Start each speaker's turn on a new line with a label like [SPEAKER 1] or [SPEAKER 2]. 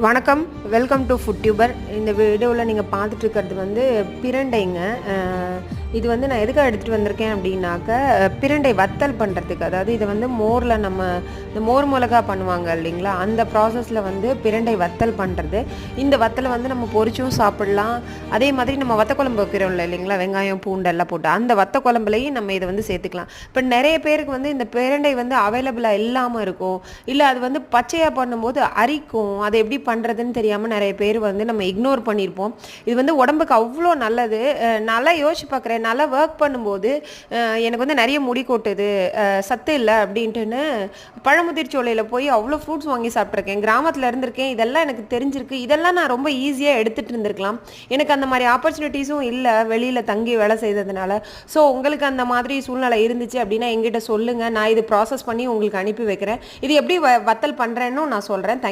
[SPEAKER 1] வணக்கம். Welcome to food tuber. இந்த வீடியோவில் நீங்கள் பார்த்துட்டு இருக்கிறது வந்து பிரண்டைங்க. இது வந்து நான் எதுக்காக எடுத்துகிட்டு வந்திருக்கேன் அப்படின்னாக்க, பிரண்டை வத்தல் பண்ணுறதுக்கு. அதாவது இதை வந்து மோரில் நம்ம இந்த மோர் மிளகா பண்ணுவாங்க இல்லைங்களா, அந்த ப்ராசஸில் வந்து பிரண்டை வத்தல் பண்ணுறது. இந்த வத்தலை வந்து நம்ம பொரிச்சும் சாப்பிட்லாம். அதே மாதிரி நம்ம வத்த குழம்பு வைக்கிறோம்ல இல்லைங்களா, வெங்காயம் பூண்டெல்லாம் போட்டு அந்த வத்த குழம்புலையும் நம்ம இதை வந்து சேர்த்துக்கலாம். இப்போ நிறைய பேருக்கு வந்து இந்த பிரண்டை வந்து அவைலபிளாக இல்லாமல் இருக்கும், இல்லை அது வந்து பச்சையாக பண்ணும்போது அரிக்கும். அதை எப்படி பண்ணுறதுன்னு தெரியாமல் நிறைய பேர் வந்து நம்ம இக்னோர் பண்ணியிருப்போம். இது வந்து உடம்புக்கு அவ்வளோ நல்லது. நல்லா யோசிச்சு பார்க்குறேன். நல்லா ஒர்க் பண்ணும்போது எனக்கு வந்து நிறைய முடி கொட்டுது, சத்து இல்லை அப்படின்ட்டுன்னு பழமுதிர் சோலையில் போய் அவ்வளோ ஃப்ரூட்ஸ் வாங்கி சாப்பிட்ருக்கேன். கிராமத்தில் இருந்திருக்கேன், இதெல்லாம் எனக்கு தெரிஞ்சிருக்கு. இதெல்லாம் நான் ரொம்ப ஈஸியாக எடுத்துகிட்டு இருந்திருக்கலாம். எனக்கு அந்த மாதிரி ஆப்பர்ச்சுனிட்டிஸும் இல்லை வெளியில் தங்கி வேலை செய்ததுனால. ஸோ உங்களுக்கு அந்த மாதிரி சூழ்நிலை இருந்துச்சு அப்படின்னா எங்கிட்ட சொல்லுங்கள். நான் இது ப்ராசஸ் பண்ணி உங்களுக்கு அனுப்பி வைக்கிறேன். இது எப்படி வத்தல் பண்ணுறேன்னு நான் சொல்கிறேன்.